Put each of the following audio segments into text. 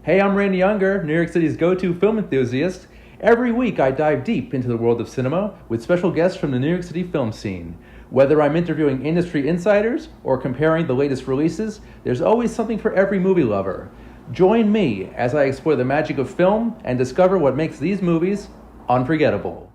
Hey, I'm Randy Younger, New York City's go-to film enthusiast. Every week I dive deep into the world of cinema with special guests from the New York City film scene. Whether I'm interviewing industry insiders or comparing the latest releases, there's always something for every movie lover. Join me as I explore the magic of film and discover what makes these movies unforgettable.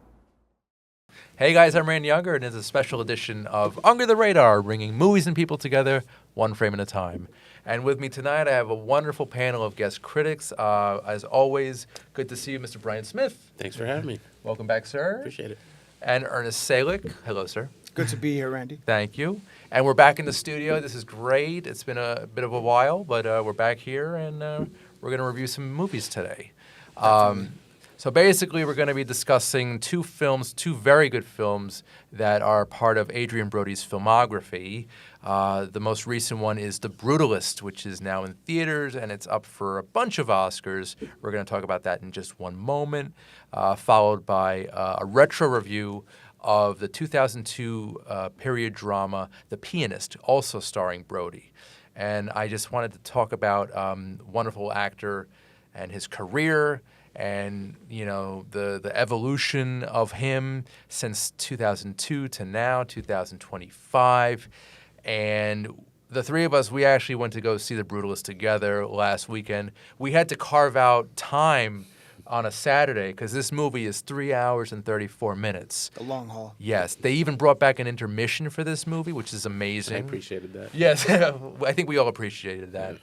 Hey guys, I'm Randy Younger, and it's a special edition of Under the Radar, bringing movies and people together, one frame at a time. And with me tonight, I have a wonderful panel of guest critics. As always, good to see you, Mr. Brian Smith. Thanks for having me. Welcome back, sir. Appreciate it. And Ernest Salick. Hello, sir. Good to be here, Randy. Thank you. And we're back in the studio. This is great. It's been a bit of a while, but we're back here, and we're going to review some movies today. So basically, we're going to be discussing two very good films that are part of Adrien Brody's filmography. The most recent one is The Brutalist, which is now in theaters, and it's up for a bunch of Oscars. We're going to talk about that in just one moment, followed by a retro review of the 2002 period drama The Pianist, also starring Brody. And I just wanted to talk about wonderful actor and his career, and the evolution of him since 2002 to now 2025. And the three of us, we actually went to go see The Brutalist together last weekend. We had to carve out time on a Saturday because this movie is 3 hours and 34 minutes. The long haul. Yes. They even brought back an intermission for this movie, which is amazing. I appreciated that. Yes. I think we all appreciated that.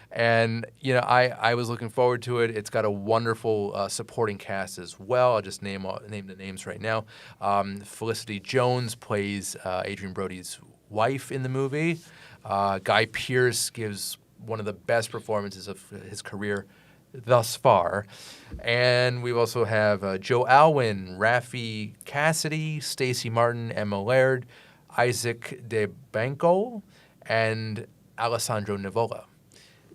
And, I was looking forward to it. It's got a wonderful supporting cast as well. I'll just name the names right now. Felicity Jones plays Adrien Brody's wife in the movie. Guy Pearce gives one of the best performances of his career thus far. And we also have Joe Alwyn, Raffi Cassidy, Stacey Martin, Emma Laird, Isaac De Banco, and Alessandro Nivola.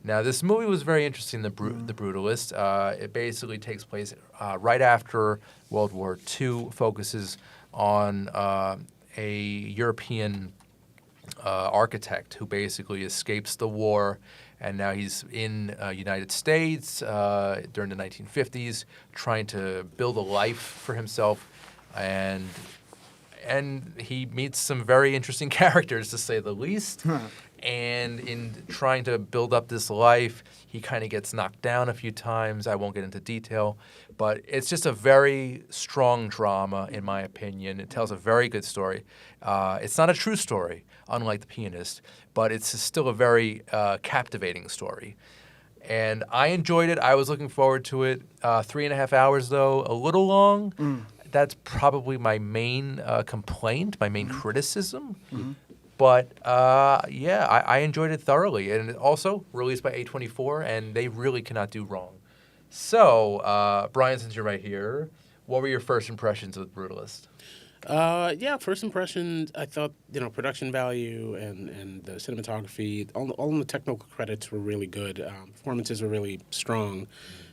Now, this movie was very interesting, The Brutalist. It basically takes place right after World War II, focuses on a European architect who basically escapes the war, and now he's in United States during the 1950s, trying to build a life for himself, and he meets some very interesting characters, to say the least. And in trying to build up this life, he kind of gets knocked down a few times. I won't get into detail, but it's just a very strong drama, in my opinion. It tells a very good story. It's not a true story, unlike The Pianist, but it's still a very captivating story. And I enjoyed it. I was looking forward to it. 3.5 hours, though, a little long. That's probably my main complaint, my main criticism. But, I enjoyed it thoroughly. And also released by A24, and they really cannot do wrong. So, Brian, since you're right here, what were your first impressions of The Brutalist? First impressions, I thought, production value and the cinematography, all the technical credits were really good. Performances were really strong.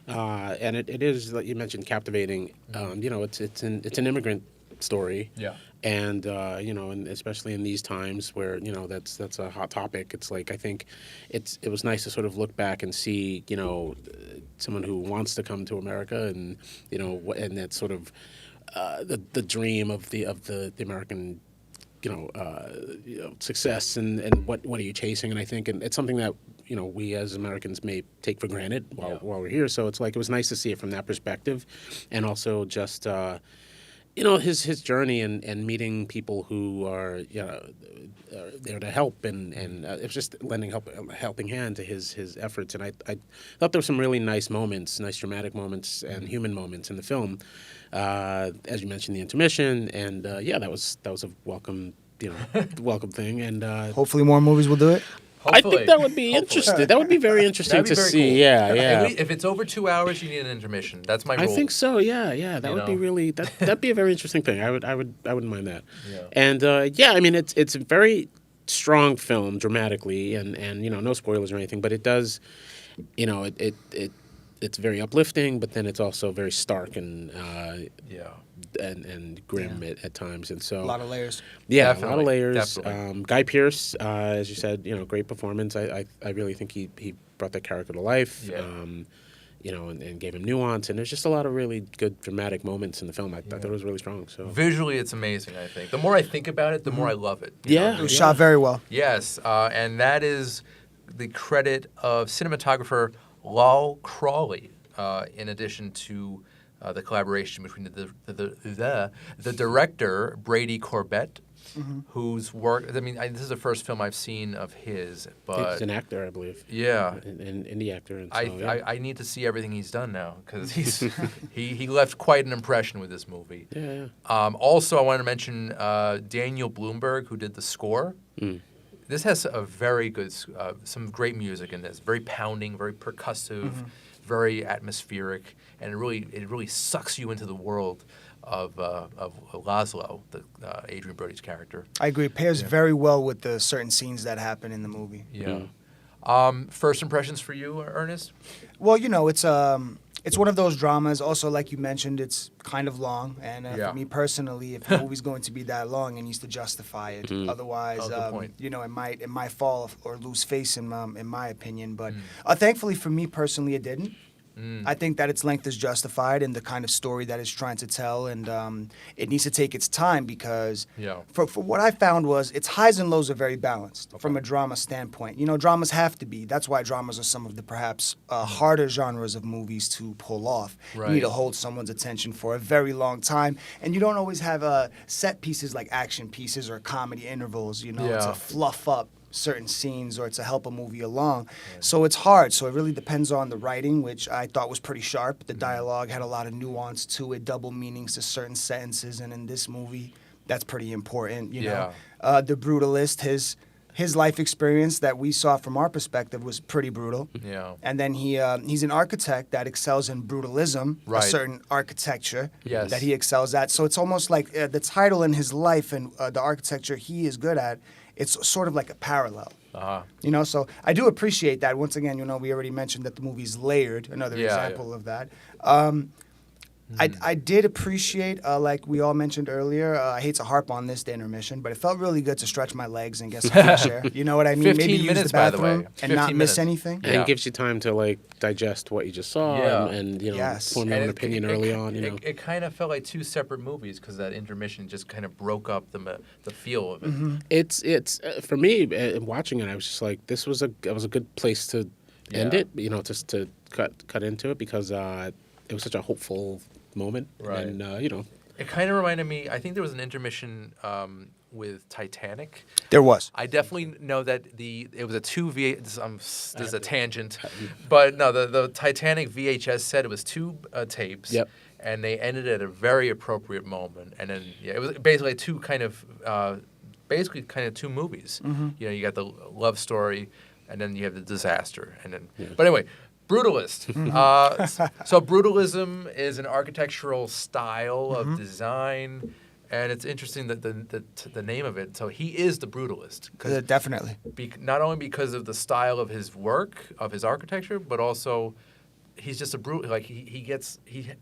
And it is, like you mentioned, captivating. It's an immigrant story. Yeah. And and especially in these times where that's a hot topic. It's like I think it was nice to sort of look back and see someone who wants to come to America and and that sort of the dream of the American success and what are you chasing, and I think it's something that we as Americans may take for granted while we're here. So it's like it was nice to see it from that perspective, and also just. His journey and meeting people who are there to help and it's just lending a helping hand to his efforts, and I thought there were some really nice moments, nice dramatic moments and human moments in the film, as you mentioned the intermission, and that was a welcome welcome thing, and hopefully more movies will do it. Hopefully. I think that would be interesting. That would be very interesting to see. Cool. Yeah. If it's over 2 hours, you need an intermission. That's my rule. I think so. Yeah. That would be really that'd be a very interesting thing. I wouldn't mind that. Yeah. And I mean it's a very strong film dramatically, and no spoilers or anything, but it does, it's very uplifting, but then it's also very stark and and grim at times, and so a lot of layers. Yeah, definitely, a lot of layers. Guy Pearce, as you said, great performance. I really think he brought that character to life. Yeah. and gave him nuance. And there's just a lot of really good dramatic moments in the film. I thought it was really strong. So Visually, it's amazing, I think. The more I think about it, the more I love it. It was shot very well. Yes, and that is the credit of cinematographer Lal Crawley, in addition to the collaboration between the director, Brady Corbett, whose work, this is the first film I've seen of his, but... He's an actor, I believe. Yeah. An indie actor. And I need to see everything he's done now, because he left quite an impression with this movie. Yeah. Also, I wanted to mention Daniel Bloomberg, who did the score. This has a very good, some great music in this. Very pounding, very percussive, very atmospheric, and it really sucks you into the world of Laszlo, Adrian Brody's character. I agree. It pairs very well with the certain scenes that happen in the movie. Yeah. First impressions for you, Ernest? Well, it's one of those dramas. Also, like you mentioned, it's kind of long. And for me personally, if the movie's going to be that long, it needs to justify it. Otherwise, good point. it might fall or lose face in my opinion. But thankfully for me personally, it didn't. I think that its length is justified in the kind of story that it's trying to tell, and it needs to take its time because for what I found was its highs and lows are very balanced from a drama standpoint. Dramas have to be. That's why dramas are some of the perhaps harder genres of movies to pull off. Right. You need to hold someone's attention for a very long time, and you don't always have set pieces like action pieces or comedy intervals. To fluff up certain scenes or to help a movie along. So it's hard. So it really depends on the writing, which I thought was pretty sharp. The dialogue had a lot of nuance to it, double meanings to certain sentences, and in this movie, that's pretty important. The Brutalist, his life experience that we saw from our perspective was pretty brutal. Yeah. And then he's an architect that excels in brutalism, a certain architecture that he excels at. So it's almost like the title in his life and the architecture he is good at, it's sort of like a parallel. So I do appreciate that. Once again, we already mentioned that the movie's layered, another example of that. I did appreciate, like we all mentioned earlier, I hate to harp on this, the intermission, but it felt really good to stretch my legs and get some fresh air. You know what I mean? 15 Maybe use minutes, the by the bathroom way. and not 15 miss minutes. anything. And it gives you time to digest what you just saw and form your own opinion early on. It kind of felt like two separate movies because that intermission just kind of broke up the feel of it. It's for me watching it, I was just like, it was a good place to end it. Just to cut into it because it was such a hopeful moment. Right. And it kind of reminded me. I think there was an intermission with Titanic. There was. I definitely know that it was a 2 this is a tangent, but no, the Titanic VHS set it was 2 tapes. Yep. And they ended at a very appropriate moment, and then it was basically two kind of 2 movies. You got the love story, and then you have the disaster, and then. But anyway. Brutalist. So brutalism is an architectural style of design, and it's interesting that the name of it. So he is the brutalist. Definitely. Not only because of the style of his work, of his architecture, but also he's just a brutal. Like he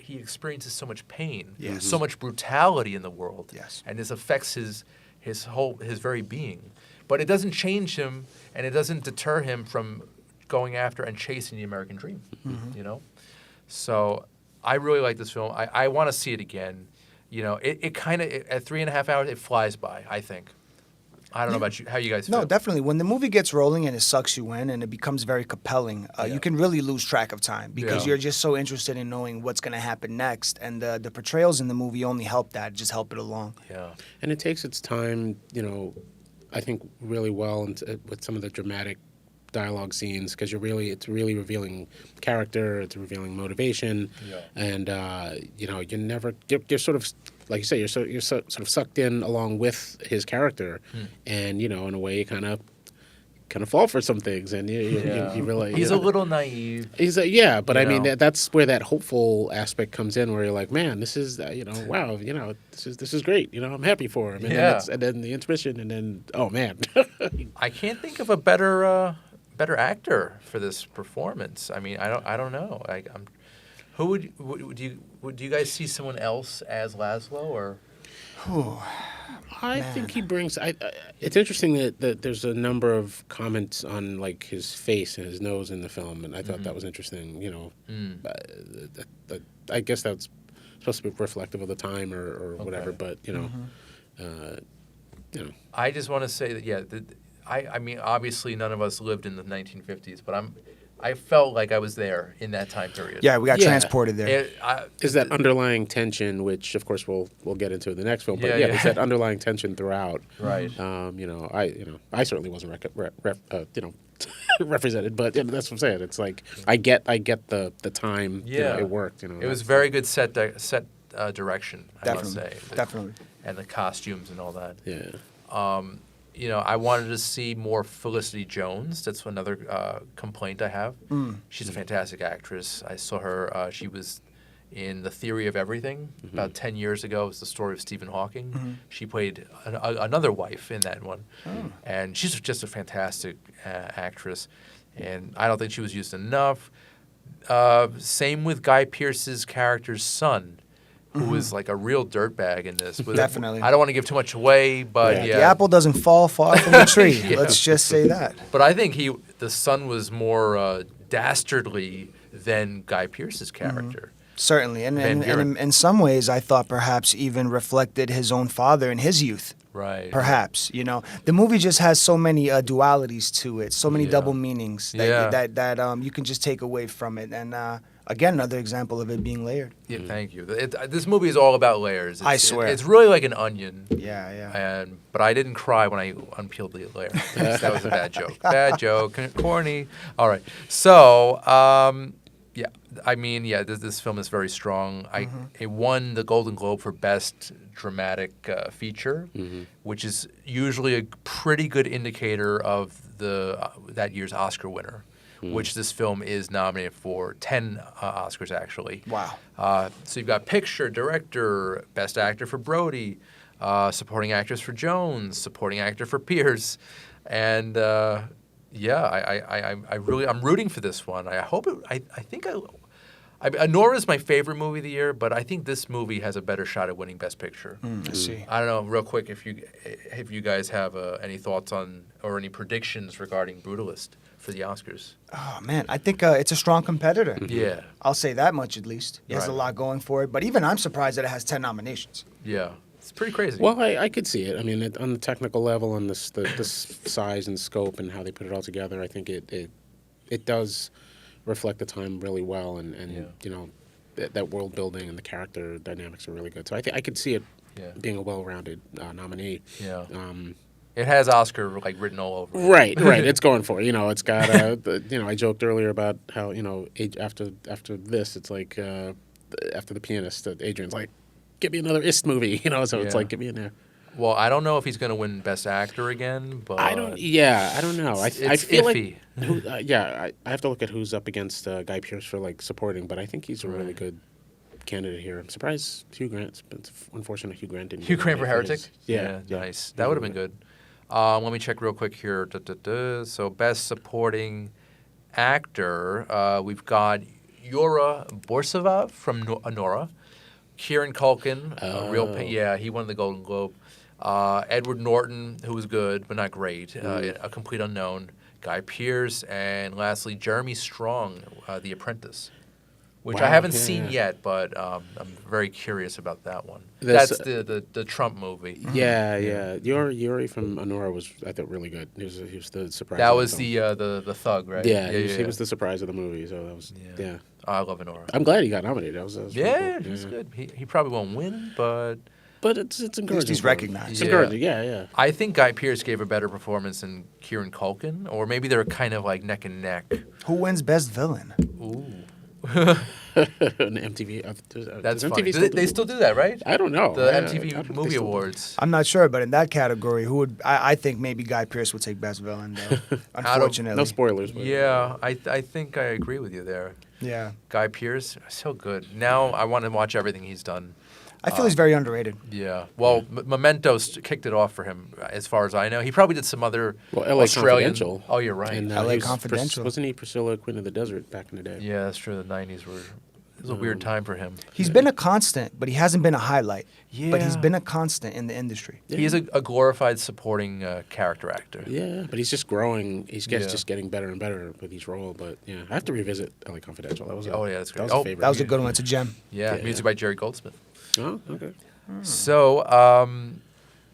experiences so much pain, so much brutality in the world, and this affects his very being. But it doesn't change him, and it doesn't deter him from going after and chasing the American dream, So I really like this film. I want to see it again. It kind of, at 3.5 hours, it flies by, I think. I don't know about you, how you guys feel. No, definitely. When the movie gets rolling and it sucks you in and it becomes very compelling, you can really lose track of time because you're just so interested in knowing what's going to happen next. And the portrayals in the movie only help that, just help it along. Yeah. And it takes its time, I think really well with some of the dramatic dialogue scenes because it's really revealing character, it's revealing motivation, and you're sort of like you say you're sort of sucked in along with his character, and in a way you kind of fall for some things, and you really he's a little naive. He's but I mean that's where that hopeful aspect comes in, where you're like, man, this is wow, this is great, I'm happy for him, and then the intermission, and then oh man, I can't think of a better actor for this performance. I mean, I don't know. Who would you guys see someone else as Laszlo or? I think he brings. It's interesting that there's a number of comments on like his face and his nose in the film, and I thought that was interesting. You know, I guess that's supposed to be reflective of the time or whatever. But you know, I just want to say that I mean, obviously none of us lived in the 1950s, but I felt like I was there in that time period. Yeah, we got transported there. Is that underlying tension, which of course we'll get into in the next film, but there's that underlying tension throughout. Right. I certainly wasn't represented, but that's what I'm saying. It's like I get the time. Yeah, it worked. You know, it was very good set direction. I Definitely, must say. definitely. And the costumes and all that. Yeah. You know, I wanted to see more Felicity Jones. That's another complaint I have. She's a fantastic actress. I saw her. She was in The Theory of Everything about 10 years ago. It was the story of Stephen Hawking. She played another wife in that one. And she's just a fantastic actress. And I don't think she was used enough. Same with Guy Pearce's character's son, who is like a real dirtbag in this. Definitely. I don't want to give too much away, but yeah. The apple doesn't fall far from the tree. Let's just say that. But I think the son was more dastardly than Guy Pearce's character. Certainly. And in some ways, I thought perhaps even reflected his own father in his youth. Right. Perhaps, you know. The movie just has so many dualities to it, so many double meanings that you can just take away from it. And again, another example of it being layered. Yeah, thank you. This movie is all about layers. I swear. It's really like an onion. Yeah. But I didn't cry when I unpeeled the layer. That was a bad joke. Bad joke. Corny. All right. So, this film is very strong. It won the Golden Globe for Best Dramatic Feature, which is usually a pretty good indicator of that year's Oscar winner. Which this film is nominated for 10 Oscars, actually. Wow. So you've got Picture, Director, Best Actor for Brody, Supporting Actress for Jones, Supporting Actor for Pierce. And, I'm rooting for this one. I hope Nora's my favorite movie of the year, but I think this movie has a better shot at winning Best Picture. I see. I don't know, real quick, if you guys have any thoughts on or any predictions regarding Brutalist for the Oscars. Oh, man. I think it's a strong competitor. Yeah. I'll say that much at least. It has a lot going for it. But even I'm surprised that it has 10 nominations. Yeah. It's pretty crazy. Well, I could see it. I mean, on the technical level and the size and scope and how they put it all together, I think it does reflect the time really well. And you know, that world building and the character dynamics are really good. So I think I could see it being a well-rounded nominee. Yeah. It has Oscar written all over it. Right. It's going for it. You know, it's got. I joked earlier about how after this, it's like after The Pianist, Adrian's like, give me another Ist movie. You know, so it's like, get me in there. Well, I don't know if he's going to win Best Actor again, but I don't know. I feel iffy. I have to look at who's up against Guy Pearce for supporting, but I think he's a really good candidate here. I'm surprised Hugh Grant's been unfortunate. Hugh Grant didn't. Hugh Grant for Heretic. Yeah, nice. That would have been good. Let me check real quick here. So, Best Supporting Actor, we've got Yura Borsova from Nora, Kieran Culkin, he won the Golden Globe. Edward Norton, who was good but not great, a complete unknown. Guy Pearce, and lastly Jeremy Strong, The Apprentice, which I haven't seen yet, but I'm very curious about that one. That's the Trump movie. Yeah. Yuri from Honora was, I thought, really good. He was the surprise. That was the thug, right? Yeah, he was the surprise of the movie. So that was I love Honora. I'm glad he got nominated. That was really cool. He's good. He probably won't win, but it's encouraging. He's recognized. It's encouraging. Yeah. I think Guy Pearce gave a better performance than Kieran Culkin, or maybe they're kind of like neck and neck. Who wins Best Villain? Ooh. An MTV. That's funny. They still do that, right? I don't know. The MTV Movie Awards. I'm not sure, but in that category, who would I think maybe Guy Pearce would take Best Villain, though. Unfortunately. No spoilers. But Yeah, I think I agree with you there. Yeah. Guy Pearce, so good. Now I want to watch everything he's done. I feel he's very underrated. Yeah. Well, Memento kicked it off for him, as far as I know. He probably did some other L.A. Australian. Confidential. Oh, you're right. L.A. Confidential. Wasn't he Priscilla, Queen of the Desert, back in the day? Yeah, that's true. The 90s were was a weird time for him. He's been a constant, but he hasn't been a highlight. Yeah. But he's been a constant in the industry. Yeah. He's a glorified supporting character actor. Yeah, but he's just growing. He's just getting better and better with each role. But yeah, I have to revisit LA Confidential. That was that's great. That was a favorite. That was a good one. It's a gem. Yeah, music by Jerry Goldsmith. Oh, okay. So,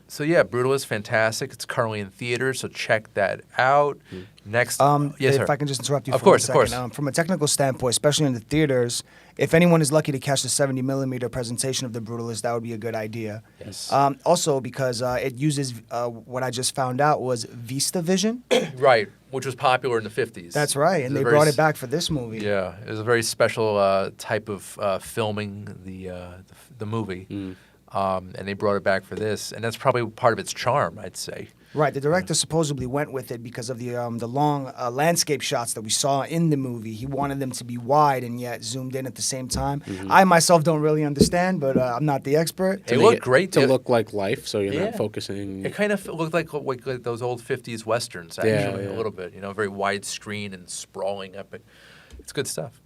Brutalist, fantastic. It's currently in theaters, so check that out. Next, yes, if sir. I can just interrupt you Of for course, a of second. course. From a technical standpoint, especially in the theaters, if anyone is lucky to catch the 70mm presentation of The Brutalist, that would be a good idea. Yes. Also, because it uses what I just found out was VistaVision. Right, which was popular in the 50s. That's right, and they brought it back for this movie. Yeah, it was a very special type of filming the movie, and they brought it back for this, and that's probably part of its charm, I'd say. Right, the director supposedly went with it because of the long landscape shots that we saw in the movie. He wanted them to be wide and yet zoomed in at the same time. I myself don't really understand, but I'm not the expert. It looked great to look like life, so you're not focusing. It kind of looked like those old 50s westerns, actually, a little bit. Very widescreen and sprawling epic. It's good stuff.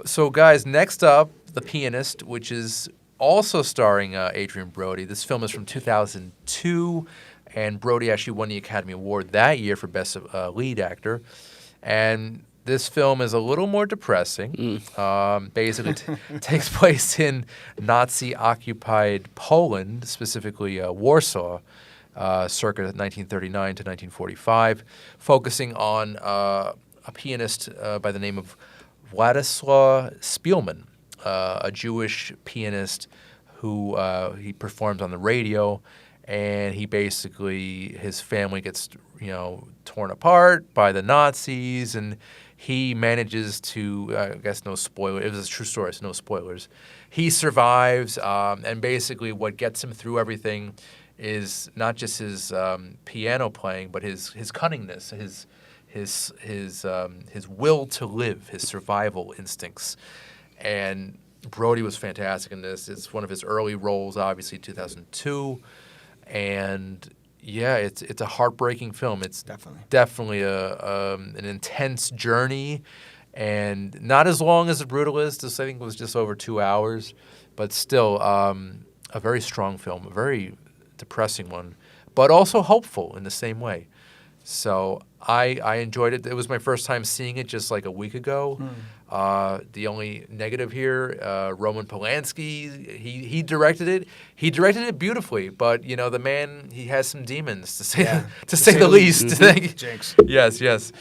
So, guys, next up, The Pianist, which is also starring Adrien Brody. This film is from 2002. And Brody actually won the Academy Award that year for Best Lead Actor. And this film is a little more depressing. Basically takes place in Nazi-occupied Poland, specifically Warsaw, circa 1939 to 1945, focusing on a pianist by the name of Władysław Spielman, a Jewish pianist who he performs on the radio. And his family gets, torn apart by the Nazis, and he manages to, I guess no spoiler, it was a true story, so no spoilers. He survives, and basically what gets him through everything is not just his piano playing, but his cunningness, his will to live, his survival instincts. And Brody was fantastic in this. It's one of his early roles, obviously, 2002. And it's a heartbreaking film. It's definitely an intense journey, and not as long as The Brutalist. This I think was just over 2 hours, but still a very strong film, a very depressing one, but also hopeful in the same way. So I enjoyed it. It was my first time seeing it just like a week ago. The only negative here, Roman Polanski, he directed it. He directed it beautifully, but the man, he has some demons to say the least. Jinx. Yes. The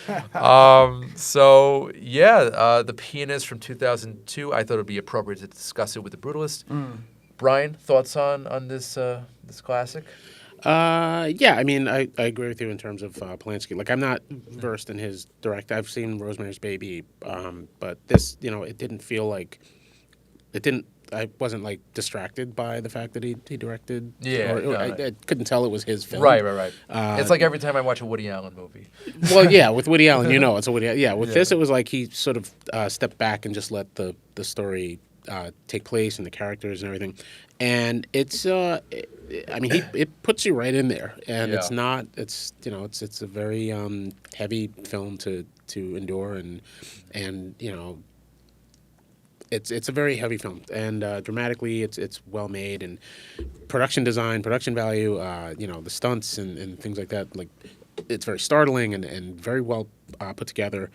Pianist from 2002. I thought it would be appropriate to discuss it with The Brutalist. Brian, thoughts on this classic? I mean, I agree with you in terms of Polanski. Like, I'm not versed in his direct. I've seen Rosemary's Baby, but this, it didn't feel like it didn't. I wasn't like distracted by the fact that he directed. I couldn't tell it was his film. Right. It's like every time I watch a Woody Allen movie. Well, yeah, with Woody Allen, it's a Woody. Yeah, with this, it was like he sort of stepped back and just let the story take place and the characters and everything, and it's. It puts you right in there, and it's not. It's it's a very heavy film to endure, and it's a very heavy film, and dramatically it's well made, and production design, production value, the stunts and things like that, like it's very startling and very well put together.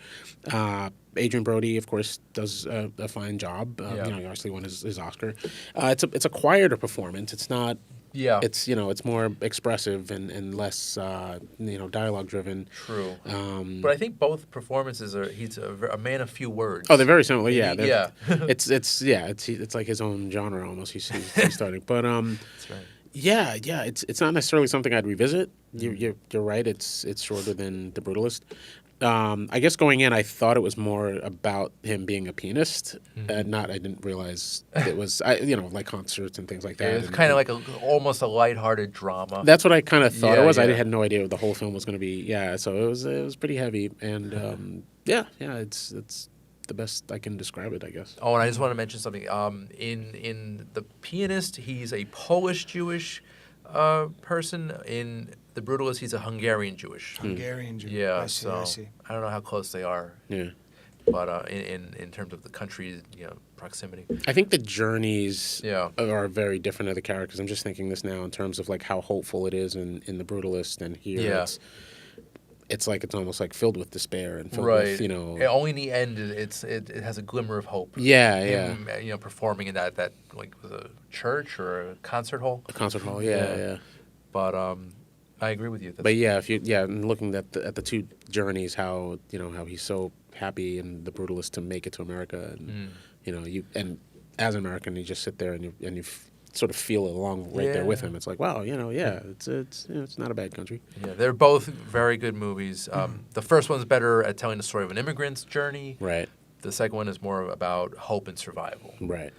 Adrien Brody, of course, does a fine job. He obviously won his Oscar. It's a quieter performance. It's not. Yeah. It's more expressive and less dialogue driven. True. But I think both performances he's a man of few words. Oh, they're very similar. Yeah. It's like his own genre almost. He's starting, but That's right. Yeah. It's not necessarily something I'd revisit. You're right. It's shorter than The Brutalist. I guess going in, I thought it was more about him being a pianist. I didn't realize it was, like concerts and things like that. It was kind of like almost a lighthearted drama. That's what I kind of thought it was. I had no idea what the whole film was going to be. Yeah, so it was pretty heavy, and it's the best I can describe it, I guess. Oh, and I just want to mention something. In The Pianist, he's a Polish Jewish person. In The Brutalist, he's a Hungarian Jewish. Hungarian Jewish. Yeah, I see. I don't know how close they are. Yeah. but in terms of the country's proximity. I think the journeys Yeah. are very different of the characters. I'm just thinking this now in terms of like how hopeful it is in the Brutalist, and here Yeah. it's like it's almost like filled with despair and filled Right. with Only in the end it has a glimmer of hope. Yeah, Him, performing in that like was a church or a concert hall. a concert hall. Yeah. Yeah. But I agree with you. But yeah, and looking at the two journeys, how how he's so happy in the Brutalist to make it to America, and and as an American, you just sit there and you sort of feel it along right there with him. It's like, wow, it's not a bad country. Yeah, they're both very good movies. The first one's better at telling the story of an immigrant's journey. Right. The second one is more about hope and survival. Right.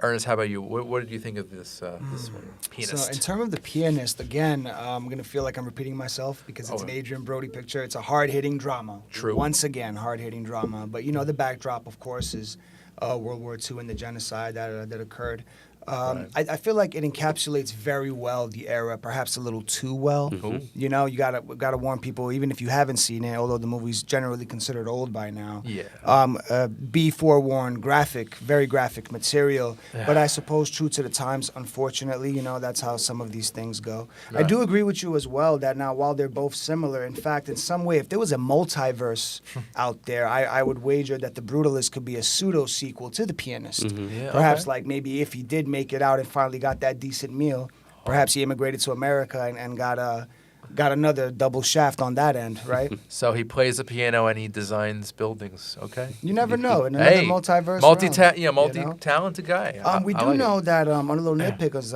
Ernest, how about you? What did you think of this this one? Pianist. So in terms of The Pianist, again, I'm going to feel like I'm repeating myself because it's an Adrian Brody picture. It's a hard-hitting drama. True. Once again, hard-hitting drama. But, the backdrop, of course, is World War II and the genocide that occurred. I feel like it encapsulates very well the era, perhaps a little too well. Mm-hmm. You gotta warn people, even if you haven't seen it, although the movie's generally considered old by now. Yeah. Be forewarned, very graphic material. Yeah. But I suppose true to the times, unfortunately, that's how some of these things go. Right. I do agree with you as well that now, while they're both similar, in fact, in some way, if there was a multiverse out there, I would wager that The Brutalist could be a pseudo sequel to The Pianist. Mm-hmm. Yeah, Perhaps okay. like maybe if he did make it out and finally got that decent meal, perhaps he immigrated to America and got another double shaft on that end, right? So he plays the piano and he designs buildings. Okay. You never know. In another multiverse realm, multi-talented guy. We I do like know it. that on a little nitpickers,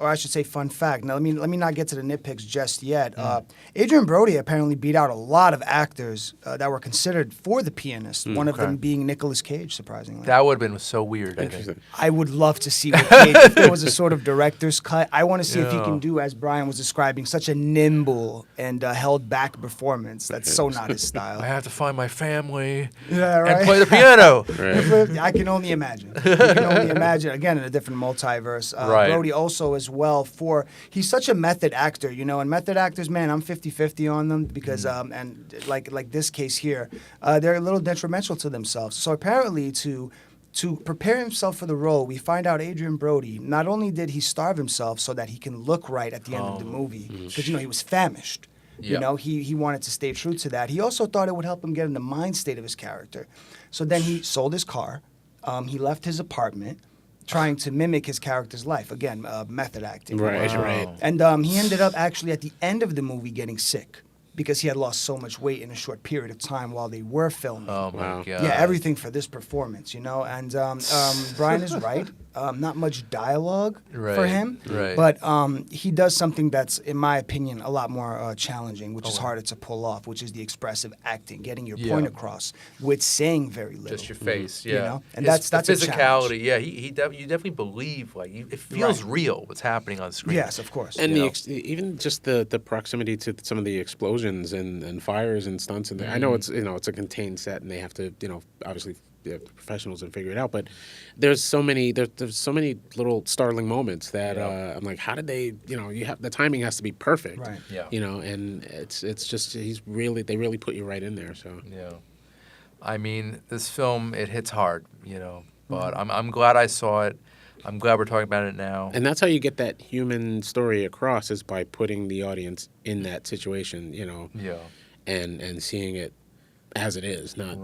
or I should say fun fact. Now, let me not get to the nitpicks just yet. Adrian Brody apparently beat out a lot of actors that were considered for The Pianist, one of them being Nicolas Cage, surprisingly. That would have been so weird, I think. I would love to see with Cage, if there was a sort of director's cut. I want to see if he can do, as Brian was describing, such a nimble and held back performance. That's so not his style. I have to find my family Yeah, right. and play the piano. I can only imagine. You can only imagine, again, in a different multiverse. Right. Brody also as well he's such a method actor, and method actors, man, I'm 50-50 on them because, and like this case here, they're a little detrimental to themselves. So apparently to prepare himself for the role, we find out Adrian Brody, not only did he starve himself so that he can look right at the end of the movie, because, he was famished. Yeah. He wanted to stay true to that. He also thought it would help him get in the mind state of his character. So then he sold his car. He left his apartment, trying to mimic his character's life. Again, method acting. Right. And he ended up actually at the end of the movie getting sick because he had lost so much weight in a short period of time while they were filming. Oh, my God. Yeah, everything for this performance, And Brian is right. Not much dialogue for him. Right. But he does something that's, in my opinion, a lot more challenging, which is harder to pull off, which is the expressive acting, getting your point across with saying very little. Just your face, You know? And His that's a physicality. challenge. Yeah, you definitely believe it feels real what's happening on screen. Yes, of course. And even just the proximity to some of the explosions and fires and stunts, and I know it's it's a contained set, and they have to obviously professionals and figure it out. But there's so many little startling moments that I'm like, how did they? The timing has to be perfect, right? Yeah. And it's just they really put you right in there. So yeah, I mean, this film it hits hard, but I'm glad I saw it. I'm glad we're talking about it now. And that's how you get that human story across, is by putting the audience in that situation, Yeah. and seeing it as it is, not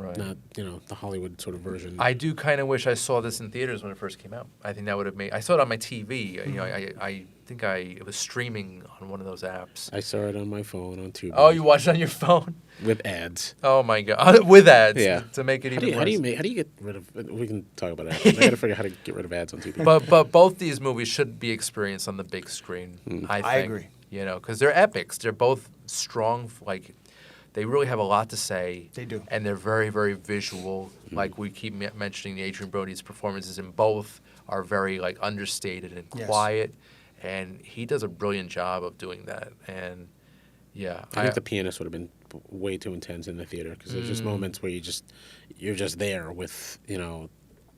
the Hollywood sort of version. I do kind of wish I saw this in theaters when it first came out. I think that would have made. I saw it on my TV. I think it was streaming on one of those apps. I saw it on my phone on Tubi. Oh, you watched it on your phone? With ads. Oh my God, with ads. Yeah. To make it even worse. How do you get rid of? We can talk about it. I got to figure out how to get rid of ads on TV. But both these movies should be experienced on the big screen. I think. I agree. Because they're epics. They're both strong. They really have a lot to say. They do. And they're very, very visual. Like we keep mentioning, Adrian Brody's performances in both are very understated and quiet. And he does a brilliant job of doing that. And yeah, I think The Pianist would have been way too intense in the theater, because there's just moments where you're just there with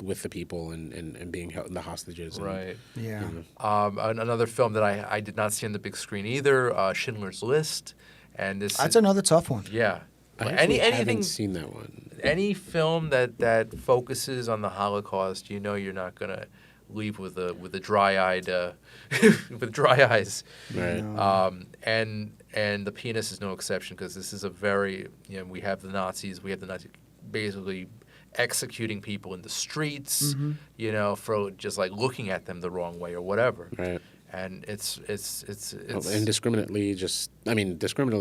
with the people and being held, the hostages. Right. Yeah. Another film that I did not see on the big screen either, Schindler's List. And that's another tough one. Yeah. I anything haven't seen that one. Any film that focuses on the Holocaust, you're not gonna leave with a dry-eyed with dry eyes. Right. No. And the Pianist is no exception, because this is a very, we have the Nazis basically executing people in the streets, for just like looking at them the wrong way or whatever. Right. And it's indiscriminately,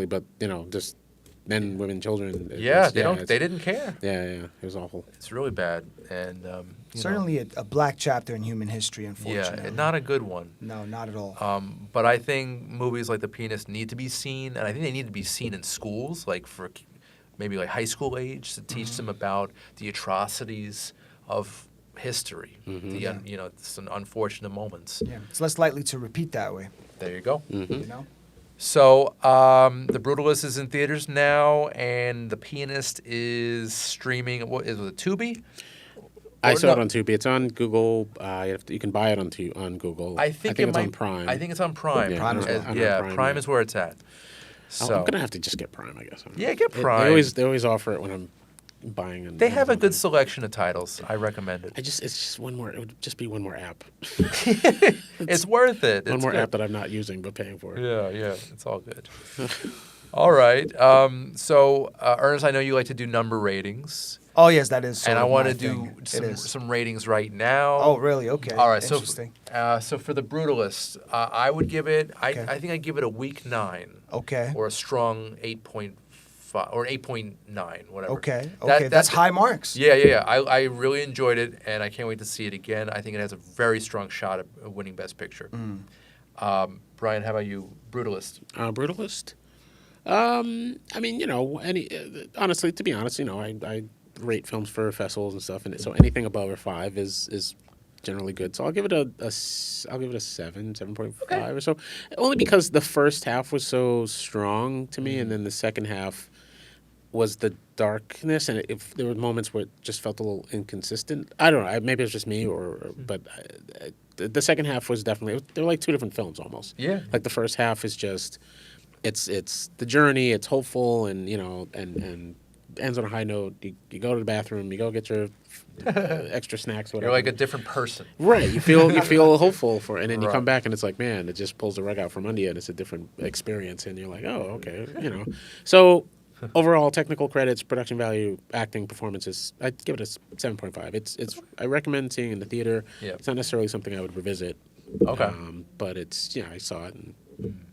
but just men, women, children. They didn't care. Yeah, it was awful. It's really bad, and certainly a black chapter in human history, unfortunately. Yeah, not a good one. No, not at all. But I think movies like The Pianist need to be seen, and I think they need to be seen in schools, like for maybe like high school age, to teach them about the atrocities of history, some unfortunate moments. Yeah, it's less likely to repeat that way. There you go. Mm-hmm. So The Brutalist is in theaters now, and The Pianist is streaming. What is it? Tubi? I saw it on Tubi. It's on Google. You can buy it on Google. I think it's on Prime. I think it's on Prime. Yeah, Prime is where it's at. So I'm gonna have to just get Prime, I guess. Yeah, get Prime. They always offer it when I'm buying. They have a good selection of titles. I recommend it. It's just one more. It would just be one more app. It's worth it. One more app that I'm not using but paying for. Yeah, it's all good. All right. So Ernest, I know you like to do number ratings. Oh yes, that is. And I want to do some ratings right now. Oh really? Okay. All right. Interesting. So for The Brutalist, I would give it. I think I'd give it a weak 9. Okay. Or a strong 8.5 or 8.9, whatever. Okay. That's high marks. Yeah. I really enjoyed it, and I can't wait to see it again. I think it has a very strong shot at winning Best Picture. Brian, how about you? Brutalist. Brutalist. Honestly, to be honest, I rate films for festivals and stuff, and so anything above a 5 is generally good. So I'll give it a 7.5 or so, only because the first half was so strong to me, and then the second half was the darkness, and if there were moments where it just felt a little inconsistent. I don't know. Maybe it was just me, but the second half was definitely. They're like two different films almost. Yeah. Like the first half is just, it's the journey. It's hopeful, and and ends on a high note. You go to the bathroom. You go get your extra snacks. Whatever. You're like a different person. Right. You feel hopeful for, and then you come back and it's like, man, it just pulls the rug out from under you, and it's a different experience, and you're like, oh, okay, So overall, technical credits, production value, acting, performances, I'd give it a 7.5. It's I recommend seeing it in the theater. Yeah. It's not necessarily something I would revisit. Okay. But it's I saw it, and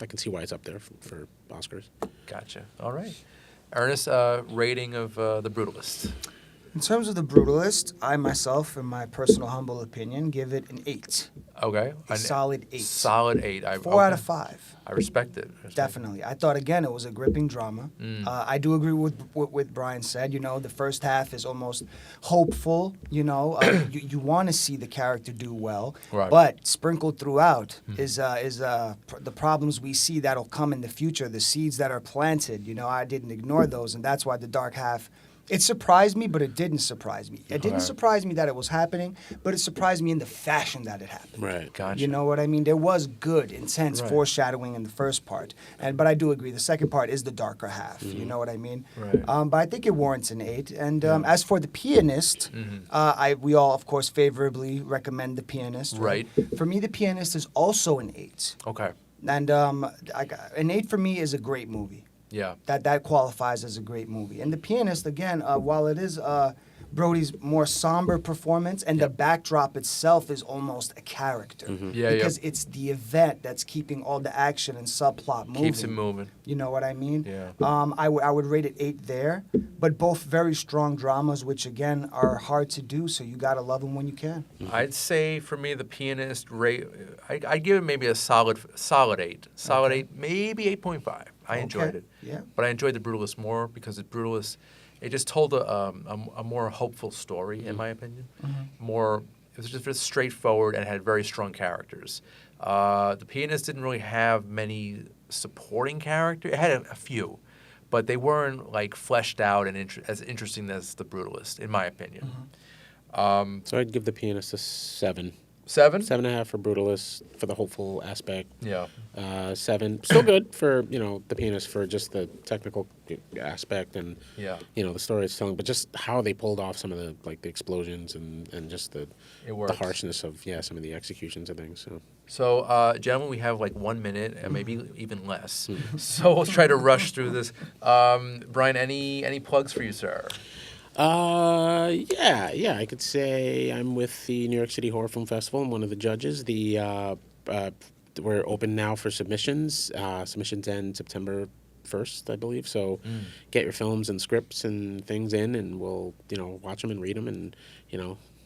I can see why it's up there for Oscars. Gotcha. All right. Ernest, rating of The Brutalist. In terms of The Brutalist, I myself, in my personal humble opinion, give it an 8. Okay. A solid 8. Solid 8. 4 out of 5. I respect it. Definitely. I thought, again, it was a gripping drama. I do agree with what Brian said. The first half is almost hopeful. You want to see the character do well. Right. But sprinkled throughout is the problems we see that'll come in the future, the seeds that are planted. I didn't ignore those, and that's why the dark half... It surprised me, but it didn't surprise me. It didn't surprise me that it was happening, but it surprised me in the fashion that it happened. Right. Gotcha. You know what I mean? There was good, intense foreshadowing in the first part, but I do agree. The second part is the darker half. You know what I mean? Right. But I think it warrants an 8. And as for The Pianist, we all, of course, favorably recommend The Pianist. Right. For me, The Pianist is also an 8. Okay. And an 8 for me is a great movie. Yeah. That qualifies as a great movie. And The Pianist, again, while it is Brody's more somber performance, and the backdrop itself is almost a character. Because it's the event that's keeping all the action and subplot moving. Keeps it moving. You know what I mean? Yeah. I would rate it 8 there, but both very strong dramas, which again are hard to do, so you gotta love them when you can. I'd say for me, The Pianist, I'd give it maybe a solid 8. Solid 8, maybe 8.5. I enjoyed it. Yeah. But I enjoyed The Brutalist more because The Brutalist, it just told a more hopeful story, in my opinion. It was just straightforward and had very strong characters. The Pianist didn't really have many supporting characters. It had a few, but they weren't like fleshed out and as interesting as The Brutalist, in my opinion. So I'd give The Pianist a 7. 7? 7.5 for Brutalist for the hopeful aspect. Yeah. 7, still good for the Pianist for just the technical aspect and the story it's telling, but just how they pulled off some of the the explosions and just the harshness of some of the executions and things. So, gentlemen, we have 1 minute and maybe even less. So we'll try to rush through this. Brian, any plugs for you, sir? I could say I'm with the New York City Horror Film Festival. I'm one of the judges. We're open now for submissions. Submissions end September 1st, I believe. So get your films and scripts and things in, and we'll watch them and read them, and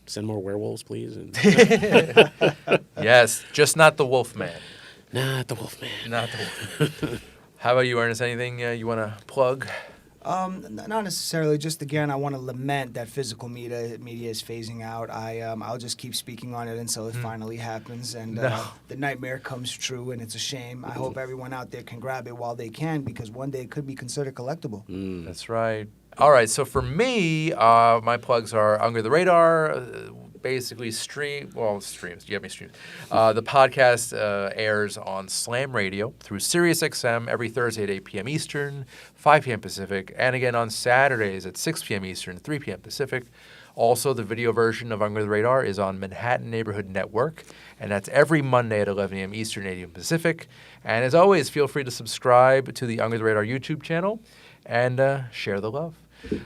send more werewolves, please. And yes, just not the Wolfman. Not the Wolfman. Not the Wolfman. How about you, Ernest? Anything you want to plug? Not necessarily. Just again, I want to lament that physical media is phasing out. I'll just keep speaking on it until it finally happens and the nightmare comes true. And it's a shame. I hope everyone out there can grab it while they can, because one day it could be considered collectible. That's right. All right. So for me, my plugs are Under the Radar. Basically streams. Do you have any streams? The podcast airs on Slam Radio through SiriusXM every Thursday at 8 p.m. Eastern, 5 p.m. Pacific, and again on Saturdays at 6 p.m. Eastern, 3 p.m. Pacific. Also, the video version of Under the Radar is on Manhattan Neighborhood Network, and that's every Monday at 11 a.m. Eastern, 8 a.m. Pacific. And as always, feel free to subscribe to the Under the Radar YouTube channel and share the love.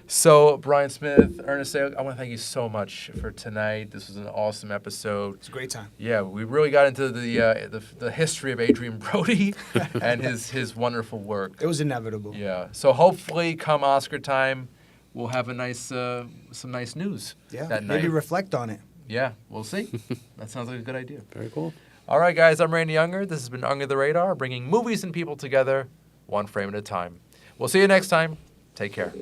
So, Brian Smith, Ernest, I want to thank you so much for tonight. This was an awesome episode. It's a great time. Yeah, we really got into the history of Adrian Brody and his wonderful work. It was inevitable. Yeah. So hopefully, come Oscar time, we'll have some nice news. Yeah. That maybe night. reflect on it. Yeah, we'll see. That sounds like a good idea. Very cool. All right, guys. I'm Randy Younger. This has been Under the Radar, bringing movies and people together, one frame at a time. We'll see you next time. Take care.